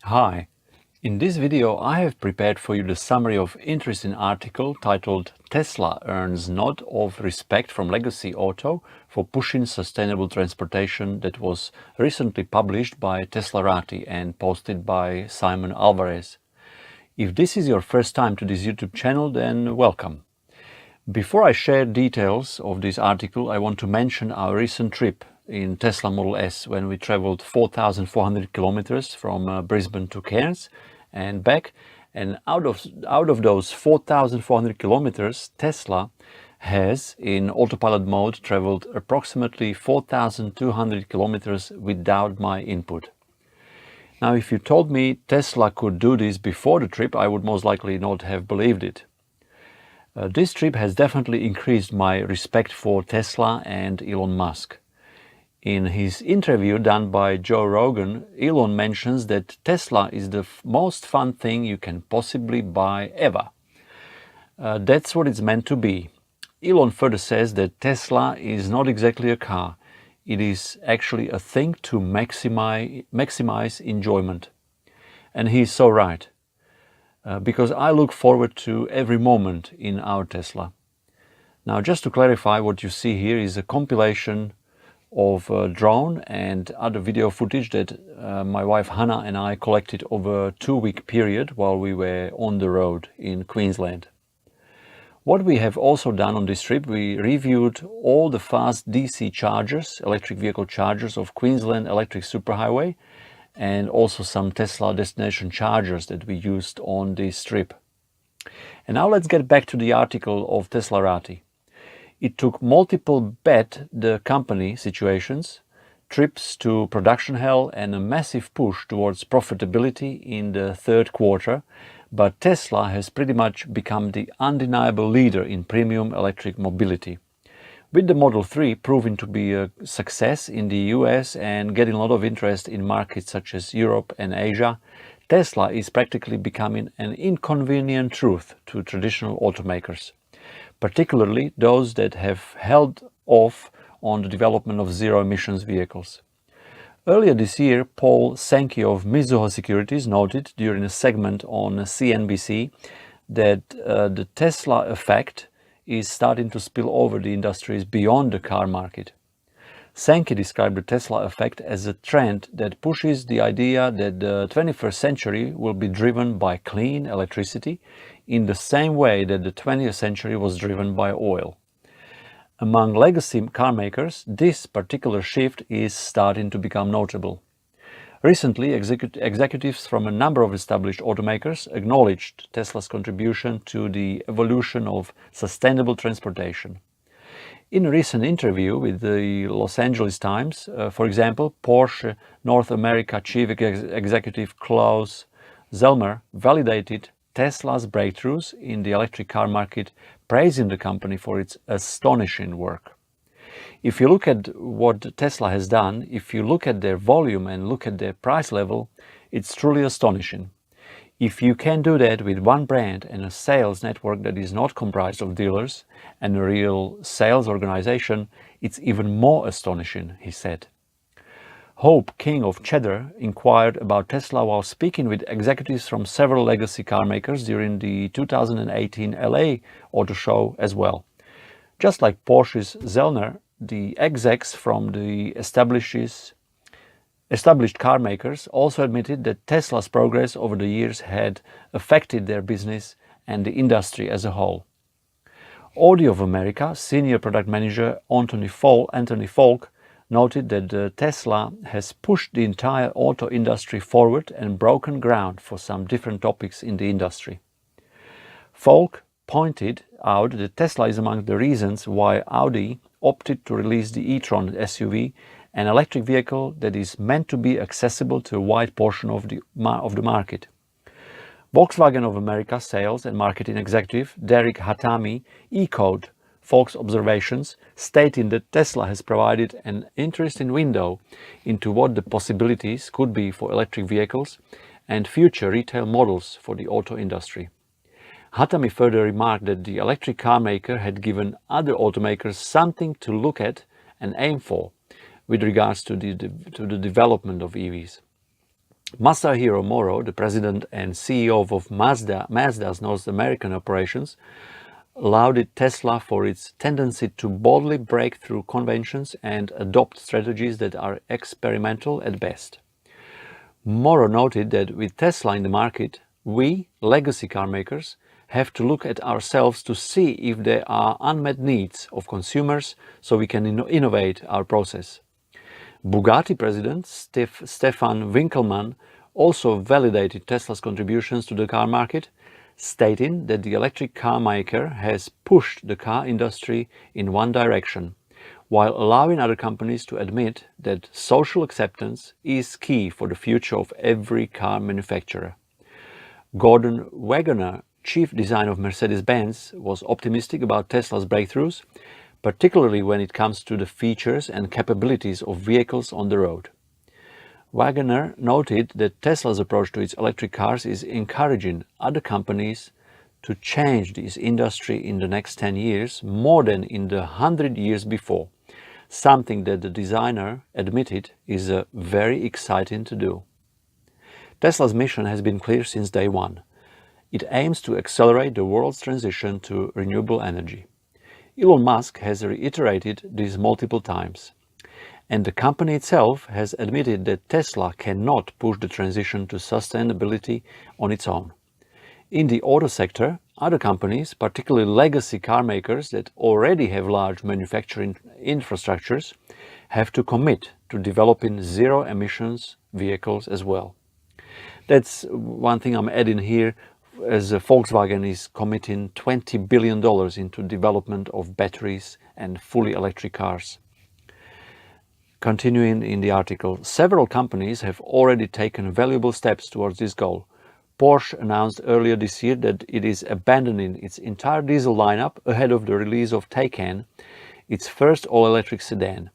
Hi, in this video I have prepared for you the summary of interesting article titled "Tesla earns nod of respect from Legacy Auto for pushing sustainable transportation" that was recently published by Teslarati and posted by Simon Alvarez. If this is your first time to this YouTube channel, then welcome. Before I share details of this article, I want to mention our recent trip in Tesla Model S when we traveled 4,400 kilometers from Brisbane to Cairns and back. And out of those 4,400 kilometers, Tesla has, in autopilot mode, traveled approximately 4,200 kilometers without my input. Now, if you told me Tesla could do this before the trip, I would most likely not have believed it. This trip has definitely increased my respect for Tesla and Elon Musk. In his interview done by Joe Rogan, Elon mentions that Tesla is the most fun thing you can possibly buy ever. That's what it's meant to be. Elon further says that Tesla is not exactly a car. It is actually a thing to maximize enjoyment. And he's so right. Because I look forward to every moment in our Tesla. Now, just to clarify, what you see here is a compilation of drone and other video footage that my wife Hannah and I collected over a 2-week period while we were on the road in Queensland. What we have also done on this trip, we reviewed all the fast DC chargers, electric vehicle chargers of Queensland Electric Superhighway, and also some Tesla destination chargers that we used on this trip. And now let's get back to the article of Teslarati. It took multiple bet the company situations, trips to production hell and a massive push towards profitability in the third quarter, but Tesla has pretty much become the undeniable leader in premium electric mobility. With the Model 3 proving to be a success in the US and getting a lot of interest in markets such as Europe and Asia, Tesla is practically becoming an inconvenient truth to traditional automakers, particularly those that have held off on the development of zero-emissions vehicles. Earlier this year, Paul Sankey of Mizuho Securities noted during a segment on CNBC that the Tesla effect is starting to spill over the industries beyond the car market. Sankey described the Tesla effect as a trend that pushes the idea that the 21st century will be driven by clean electricity in the same way that the 20th century was driven by oil. Among legacy car makers, this particular shift is starting to become notable. Recently, executives from a number of established automakers acknowledged Tesla's contribution to the evolution of sustainable transportation. In a recent interview with the Los Angeles Times, for example, Porsche North America Chief Executive Klaus Zellmer validated Tesla's breakthroughs in the electric car market, praising the company for its astonishing work. If you look at what Tesla has done, if you look at their volume and look at their price level, it's truly astonishing. If you can do that with one brand and a sales network that is not comprised of dealers and a real sales organization, it's even more astonishing, he said. Hope, king of Cheddar, inquired about Tesla while speaking with executives from several legacy car makers during the 2018 LA Auto Show as well. Just like Porsche's Zellner, the execs from the established car makers also admitted that Tesla's progress over the years had affected their business and the industry as a whole. Audi of America senior product manager Anthony Falk noted that Tesla has pushed the entire auto industry forward and broken ground for some different topics in the industry. Falk pointed out that Tesla is among the reasons why Audi opted to release the e-tron SUV, an electric vehicle that is meant to be accessible to a wide portion of the market. Volkswagen of America sales and marketing executive Derek Hatami echoed Falk's observations, stating that Tesla has provided an interesting window into what the possibilities could be for electric vehicles and future retail models for the auto industry. Hatami further remarked that the electric car maker had given other automakers something to look at and aim for with regards to the development of EVs. Masahiro Moro, the president and CEO of Mazda's North American operations, lauded Tesla for its tendency to boldly break through conventions and adopt strategies that are experimental at best. Moro noted that with Tesla in the market, we, legacy car makers, have to look at ourselves to see if there are unmet needs of consumers so we can innovate our process. Bugatti president Stefan Winkelmann also validated Tesla's contributions to the car market, stating that the electric car maker has pushed the car industry in one direction, while allowing other companies to admit that social acceptance is key for the future of every car manufacturer. Gordon Wagoner, chief designer of Mercedes-Benz, was optimistic about Tesla's breakthroughs, particularly when it comes to the features and capabilities of vehicles on the road. Wagoner noted that Tesla's approach to its electric cars is encouraging other companies to change this industry in the next 10 years more than in the 100 years before, something that the designer admitted is very exciting to do. Tesla's mission has been clear since day one. It aims to accelerate the world's transition to renewable energy. Elon Musk has reiterated this multiple times, and the company itself has admitted that Tesla cannot push the transition to sustainability on its own. In the auto sector, other companies, particularly legacy car makers that already have large manufacturing infrastructures, have to commit to developing zero-emissions vehicles as well. That's one thing I'm adding here, as Volkswagen is committing $20 billion into development of batteries and fully electric cars. Continuing in the article, several companies have already taken valuable steps towards this goal. Porsche announced earlier this year that it is abandoning its entire diesel lineup ahead of the release of Taycan, its first all-electric sedan.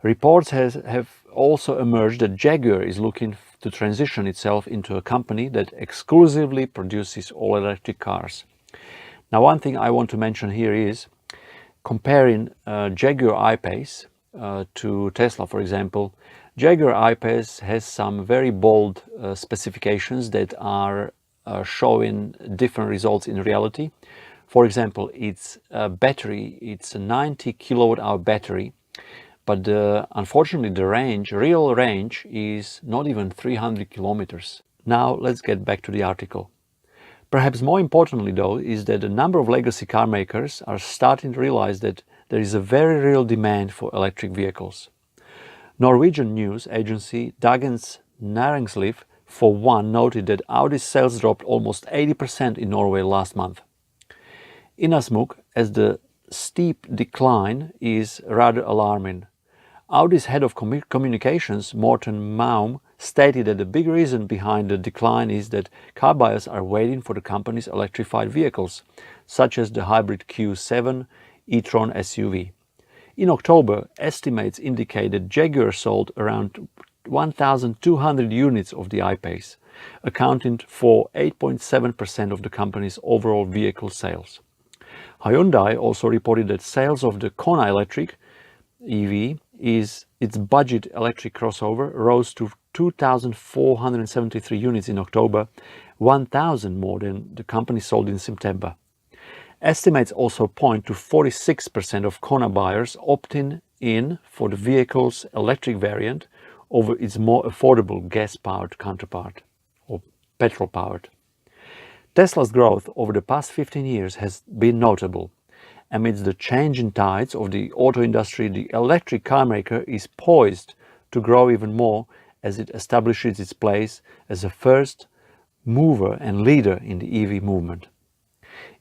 Reports have also emerged that Jaguar is looking to transition itself into a company that exclusively produces all-electric cars. Now, one thing I want to mention here is comparing Jaguar I-Pace to Tesla, for example. Jaguar I-Pace has some very bold specifications that are showing different results in reality. For example, its battery, it's a 90 kilowatt-hour battery, but unfortunately the real range is not even 300 kilometers. Now let's get back to the article. Perhaps more importantly though is that a number of legacy car makers are starting to realize that there is a very real demand for electric vehicles. Norwegian news agency Dagens Næringsliv for one noted that Audi's sales dropped almost 80% in Norway last month. Inasmuch, as the steep decline is rather alarming. Audi's head of communications, Morten Maum, stated that the big reason behind the decline is that car buyers are waiting for the company's electrified vehicles, such as the hybrid Q7 e-tron SUV. In October, estimates indicate that Jaguar sold around 1,200 units of the I-Pace, accounting for 8.7% of the company's overall vehicle sales. Hyundai also reported that sales of the Kona electric EV, its budget electric crossover, rose to 2,473 units in October, 1,000 more than the company sold in September. Estimates also point to 46% of Kona buyers opting in for the vehicle's electric variant over its more affordable gas-powered counterpart, or petrol-powered. Tesla's growth over the past 15 years has been notable. Amidst the changing tides of the auto industry, the electric car maker is poised to grow even more as it establishes its place as a first mover and leader in the EV movement.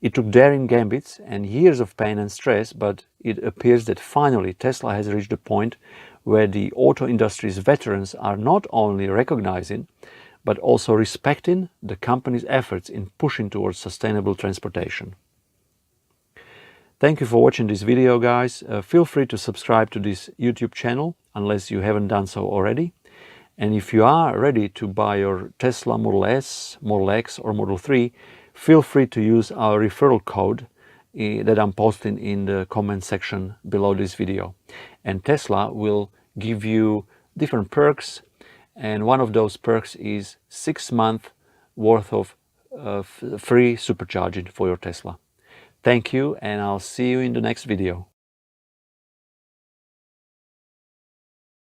It took daring gambits and years of pain and stress, but it appears that finally Tesla has reached a point where the auto industry's veterans are not only recognizing, but also respecting the company's efforts in pushing towards sustainable transportation. Thank you for watching this video, guys. Feel free to subscribe to this YouTube channel unless you haven't done so already. And if you are ready to buy your Tesla Model S, Model X or Model 3, feel free to use our referral code that I'm posting in the comment section below this video. And Tesla will give you different perks and one of those perks is 6 months worth of free supercharging for your Tesla. Thank you, and I'll see you in the next video.